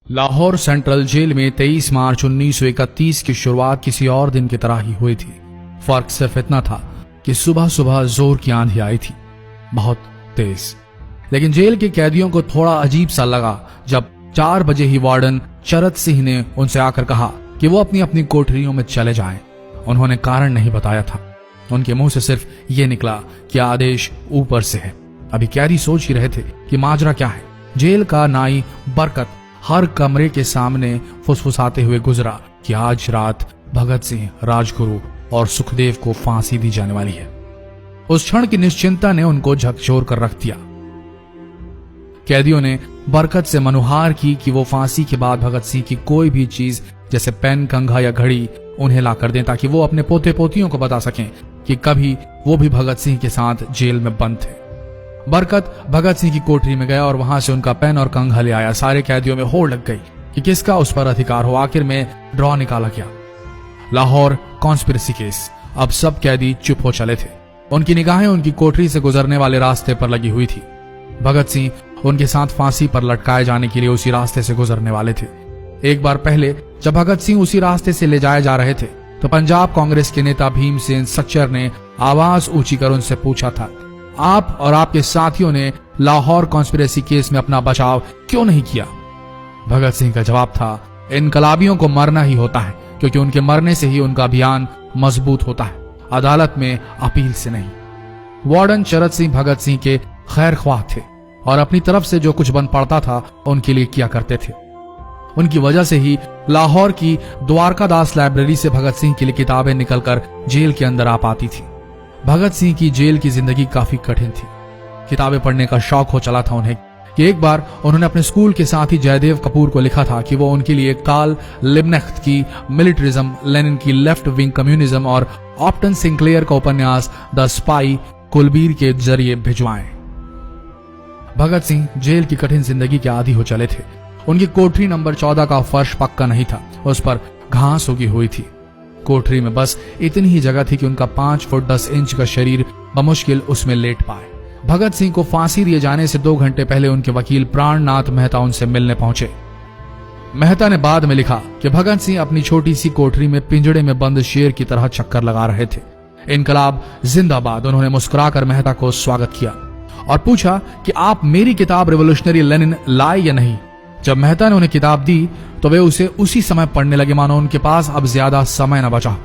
Lahore central jail में 23 मार्च 1931 की शुरुआत किसी और दिन की तरह ही हुई थी। फर्क सिर्फ इतना था कि सुबह सुबह जोर की आंधी आई थी, बहुत तेज। लेकिन जेल के कैदियों को थोड़ा अजीब सा लगा जब 4 बजे ही वार्डन चरत सिंह ने उनसे आकर कहा कि वो अपनी अपनी कोठरियों में चले जाएं। उन्होंने कारण नहीं बताया था। उनके मुंह से सिर्फ ये निकला कि आदेश ऊपर से है। अभी कैदी सोच ही रहे थे कि माजरा क्या है। जेल का नाई बरकत हर कमरे के सामने फुसफुसाते हुए गुजरा कि आज रात भगत सिंह, राजगुरु और सुखदेव को फांसी दी जाने वाली है। उस क्षण की निश्चिंता ने उनको झकझोर कर रख दिया। कैदियों ने बरकत से मनुहार की कि वो फांसी के बाद भगत सिंह की कोई भी चीज जैसे पेन, कंघा या घड़ी उन्हें ला कर दें ताकि वो अपने पोते पोतियों को बता सकें कि कभी वो भी भगत सिंह के साथ जेल में बंद थे। बरकत भगत सिंह की कोठरी में गया और वहां से उनका पेन और कंघा ले आया। सारे कैदियों में होड़ लग गई कि किसका उस पर अधिकार हो। आखिर में ड्रॉ निकाला गया, लाहौर कॉन्स्पिरेसी केस। अब सब कैदी चुप हो चले थे। उनकी निगाहें उनकी कोठरी से गुजरने वाले रास्ते पर लगी हुई थी। भगत सिंह उनके साथ फांसी पर लटकाए जाने के लिए उसी रास्ते से गुजरने वाले थे। एक बार पहले जब भगत सिंह उसी रास्ते से ले जाए जा रहे थे तो पंजाब कांग्रेस के नेता भीमसेन सच्चर ने आवाज ऊंची कर उनसे पूछा था, आप और आपके साथियों ने लाहौर कॉन्स्पिरेसी केस में अपना बचाव क्यों नहीं किया? भगत सिंह का जवाब था, इनकलाबियों को मरना ही होता है क्योंकि उनके मरने से ही उनका अभियान मजबूत होता है, अदालत में अपील से नहीं। वार्डन चरत सिंह भगत सिंह के खैर ख्वाह थे और अपनी तरफ से जो कुछ बन पड़ता था उनके लिए किया करते थे। उनकी वजह से ही लाहौर की द्वारकादास लाइब्रेरी से भगत सिंह के लिए किताबें निकलकर जेल के अंदर आ पाती थी। भगत सिंह की जेल की जिंदगी काफी कठिन थी। किताबें पढ़ने का शौक हो चला था उन्हें कि एक बार उन्होंने अपने स्कूल के साथी जयदेव कपूर को लिखा था कि वो उनके लिए कार्ल लिब्नेख्त की मिलिट्रिज्म, लेनिन की लेफ्ट विंग कम्युनिज्म और ऑप्टन सिंक्लेयर का उपन्यास द स्पाई कुलबीर के जरिए भिजवाएं। भगत सिंह जेल की कठिन जिंदगी के आदी हो चले थे। उनकी कोठरी नंबर 14 का फर्श पक्का नहीं था, उस पर घास उगी हुई थी। कोठरी में बस इतनी ही जगह थी कि उनका 5 फुट 10 इंच का शरीर बमुश्किल उसमें लेट पाए। भगत सिंह को फांसी दिए जाने से 2 घंटे पहले उनके वकील प्राणनाथ मेहता उनसे मिलने पहुंचे। मेहता ने बाद में लिखा कि भगत सिंह अपनी छोटी सी कोठरी में पिंजड़े में बंद शेर की तरह चक्कर लगा रहे थे। इनकलाब जिंदाबाद। उन्होंने मुस्कुराकर मेहता को स्वागत किया और पूछा कि आप मेरी किताब रिवोल्यूशनरी लेनिन लाए या नहीं। जब मेहता ने उन्हें किताब दी तो वे उसे उसी समय पढ़ने लगे मानो उनके पास अब ज्यादा समय न बचा।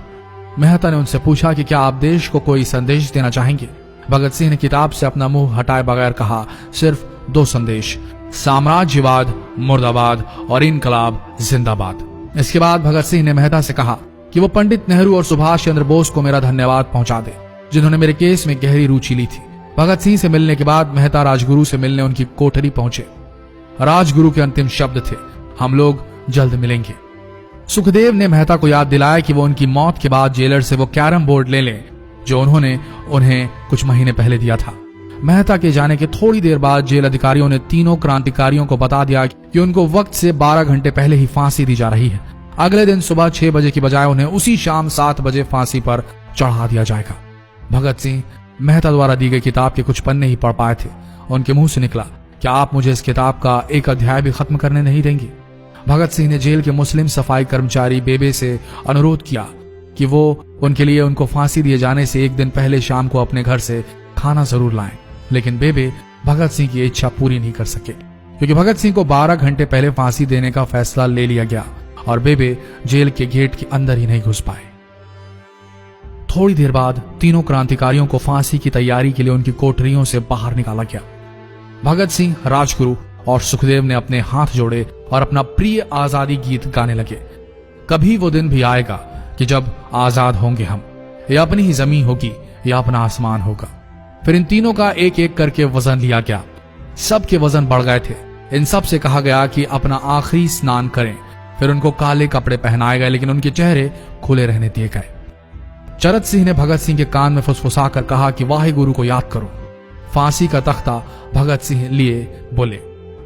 मेहता ने उनसे पूछा कि क्या आप देश को कोई संदेश देना चाहेंगे? भगत सिंह ने किताब से अपना मुंह हटाए बगैर कहा, सिर्फ 2 संदेश, साम्राज्यवाद मुर्दाबाद और इनकलाब जिंदाबाद। इसके बाद भगत सिंह ने मेहता से कहा कि वो पंडित नेहरू और सुभाष चंद्र बोस को मेरा धन्यवाद पहुंचा दे जिन्होंने मेरे केस में गहरी रुचि ली थी। भगत सिंह से मिलने के बाद मेहता राजगुरु से मिलने उनकी कोठरी पहुंचे। राजगुरु के अंतिम शब्द थे, हम लोग जल्द मिलेंगे। सुखदेव ने मेहता को याद दिलाया कि वो उनकी मौत के बाद जेलर से वो कैरम बोर्ड ले लें जो उन्होंने उन्हें कुछ महीने पहले दिया था। मेहता के जाने के थोड़ी देर बाद जेल अधिकारियों ने तीनों क्रांतिकारियों को बता दिया कि उनको वक्त से 12 घंटे पहले ही फांसी दी जा रही है। अगले दिन सुबह 6 बजे की बजाय उन्हें उसी शाम 7 बजे फांसी पर चढ़ा दिया जाएगा। भगत सिंह मेहता द्वारा दी गई किताब के कुछ पन्ने ही पढ़ पाए थे। उनके मुंह से निकला, क्या आप मुझे इस किताब का एक अध्याय भी खत्म करने नहीं देंगे? भगत सिंह ने जेल के मुस्लिम सफाई कर्मचारी बेबे से अनुरोध किया कि वो उनके लिए उनको फांसी दिए जाने से 1 दिन पहले शाम को अपने घर से खाना जरूर लाएं। लेकिन बेबे भगत सिंह की इच्छा पूरी नहीं कर सके क्योंकि भगत सिंह को 12 घंटे पहले फांसी देने का फैसला ले लिया गया और बेबे जेल के गेट के अंदर ही नहीं घुस पाए। थोड़ी देर बाद तीनों क्रांतिकारियों को फांसी की तैयारी के लिए उनकी कोठरियों से बाहर निकाला गया। भगत सिंह, राजगुरु और सुखदेव ने अपने हाथ जोड़े और अपना प्रिय आजादी गीत गाने लगे। कभी वो दिन भी आएगा कि जब आजाद होंगे हम, या अपनी ही जमीन होगी या अपना आसमान होगा। फिर इन तीनों का एक एक करके वजन लिया गया। सबके वजन बढ़ गए थे। इन सब से कहा गया कि अपना आखिरी स्नान करें। फिर उनको काले कपड़े पहनाए गए लेकिन उनके चेहरे खुले रहने दिए गए। चरत सिंह ने भगत सिंह के कान में फुसफुसा कर कहा कि वाहे गुरु को याद करो। फांसी का तख्ता भगत सिंह लिए बोले,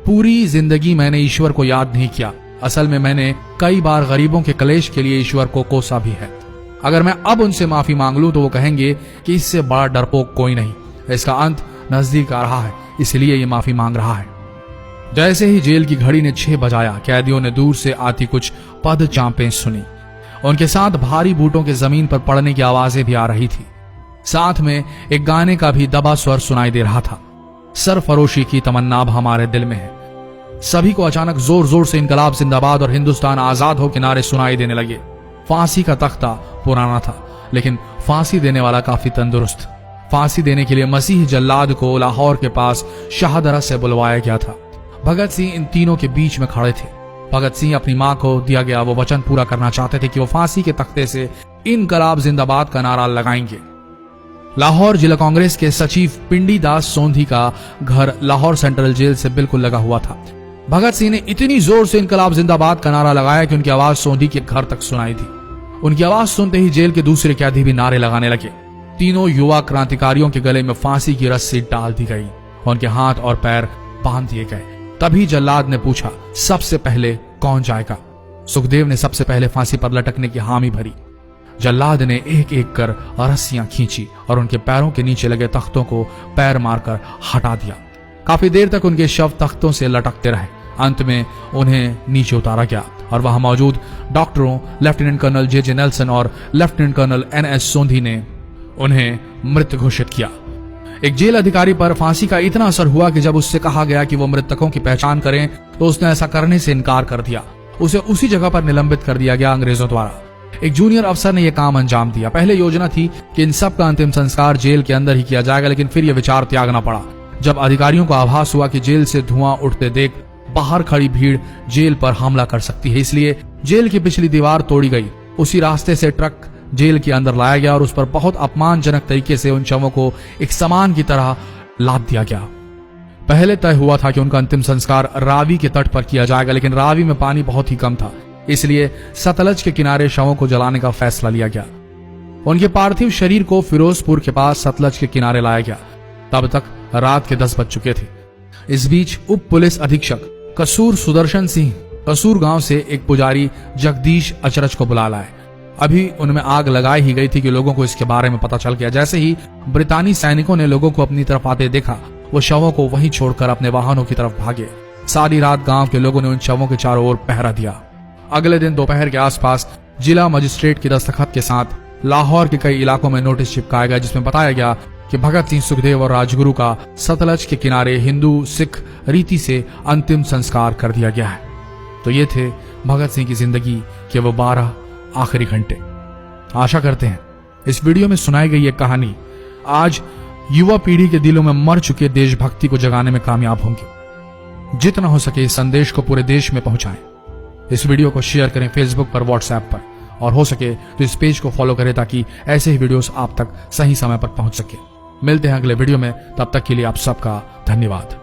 पूरी जिंदगी मैंने ईश्वर को याद नहीं किया। असल में मैंने कई बार गरीबों के कलेश के लिए ईश्वर को कोसा भी है। अगर मैं अब उनसे माफी मांग लूं तो वो कहेंगे कि इससे बड़ा डरपोक कोई नहीं। इसका अंत नजदीक आ रहा है, इसलिए ये माफी मांग रहा है। जैसे ही जेल की घड़ी ने 6 बजाया, कैदियों ने दूर से आती कुछ पद चांपें सुनी। उनके साथ भारी बूटों के जमीन पर पड़ने की आवाजें भी आ रही थी। साथ में एक गाने का भी दबा स्वर सुनाई दे रहा था। सरफरोशी की तमन्ना अब हमारे दिल में है। सभी को अचानक जोर जोर से इनकलाब जिंदाबाद और हिंदुस्तान आजाद हो के नारे सुनाई देने लगे। फांसी का तख्ता पुराना था, लेकिन फांसी देने वाला काफी तंदुरुस्त। फांसी देने के लिए मसीह जल्लाद को लाहौर के पास शाहदरा से बुलवाया गया था। भगत सिंह इन तीनों के बीच में खड़े थे। भगत सिंह अपनी मां को दिया गया वो वचन पूरा करना चाहते थे कि वो फांसी के तख्ते से इनकलाब जिंदाबाद का नारा लगाएंगे। लाहौर जिला कांग्रेस के सचिव पिंडी दास सोंधी का घर लाहौर सेंट्रल जेल से बिल्कुल लगा हुआ था। भगत सिंह ने इतनी जोर से इनकलाब जिंदाबाद का नारा लगाया कि उनकी आवाज सोंधी के घर तक सुनाई दी। उनकी आवाज सुनते ही जेल के दूसरे कैदी भी नारे लगाने लगे। तीनों युवा क्रांतिकारियों के गले में फांसी की रस्सी डाल दी गई, उनके हाथ और पैर बांध दिए गए। तभी जल्लाद ने पूछा, सबसे पहले कौन जाएगा? सुखदेव ने सबसे पहले फांसी पर लटकने की हामी भरी। जल्लाद ने एक एक कर रस्सियां खींची और उनके पैरों के नीचे लगे तख्तों को पैर मारकर हटा दिया। काफी देर तक उनके शव तख्तों से लटकते रहे। अंत में उन्हें नीचे उतारा गया और वहां मौजूद डॉक्टरों लेफ्टिनेंट कर्नल जे नेल्सन और लेफ्टिनेंट कर्नल NS सोंधी ने उन्हें मृत घोषित किया। एक जेल अधिकारी पर फांसी का इतना असर हुआ कि जब उससे कहा गया कि वो मृतकों की पहचान करें तो उसने ऐसा करने से इनकार कर दिया। उसे उसी जगह पर निलंबित कर दिया गया अंग्रेजों द्वारा। एक जूनियर अफसर ने यह काम अंजाम दिया। पहले योजना थी कि इन सब का अंतिम संस्कार जेल के अंदर ही किया जाएगा, लेकिन फिर यह विचार त्यागना पड़ा जब अधिकारियों को आभास हुआ कि जेल से धुआं उठते देख बाहर खड़ी भीड़ जेल पर हमला कर सकती है। इसलिए जेल की पिछली दीवार तोड़ी गई। उसी रास्ते से ट्रक जेल के अंदर लाया गया और उस पर बहुत अपमानजनक तरीके से उन शवों को एक सामान की तरह लाद दिया गया। पहले तय हुआ था कि उनका अंतिम संस्कार रावी के तट पर किया जाएगा, लेकिन रावी में पानी बहुत ही कम था, इसलिए सतलज के किनारे शवों को जलाने का फैसला लिया गया। उनके पार्थिव शरीर को फिरोजपुर के पास सतलज के किनारे लाया गया। तब तक रात के 10 बज चुके थे। इस बीच उप पुलिस अधीक्षक कसूर सुदर्शन सिंह कसूर गांव से एक पुजारी जगदीश अचरज को बुला लाए। अभी उनमें आग लगाई ही गई थी कि लोगों को इसके बारे में पता चल गया। जैसे ही ब्रितानी सैनिकों ने लोगों को अपनी तरफ आते देखा, वो शवों को वहीं छोड़कर अपने वाहनों की तरफ भागे। सारी रात गांव के लोगों ने उन शवों के चारों ओर पहरा दिया। अगले दिन दोपहर के आसपास जिला मजिस्ट्रेट की दस्तखत के साथ लाहौर के कई इलाकों में नोटिस चिपकाया गया, जिसमें बताया गया कि भगत सिंह, सुखदेव और राजगुरु का सतलज के किनारे हिंदू सिख रीति से अंतिम संस्कार कर दिया गया है। तो ये थे भगत सिंह की जिंदगी के वो 12 आखिरी घंटे। आशा करते हैं इस वीडियो में सुनाई गई ये कहानी आज युवा पीढ़ी के दिलों में मर चुके देशभक्ति को जगाने में कामयाब होंगे। जितना हो सके इस संदेश को पूरे देश में पहुंचाएं। इस वीडियो को शेयर करें फेसबुक पर, व्हाट्सएप पर, और हो सके तो इस पेज को फॉलो करें ताकि ऐसे ही वीडियोस आप तक सही समय पर पहुंच सके। मिलते हैं अगले वीडियो में, तब तक के लिए आप सबका धन्यवाद।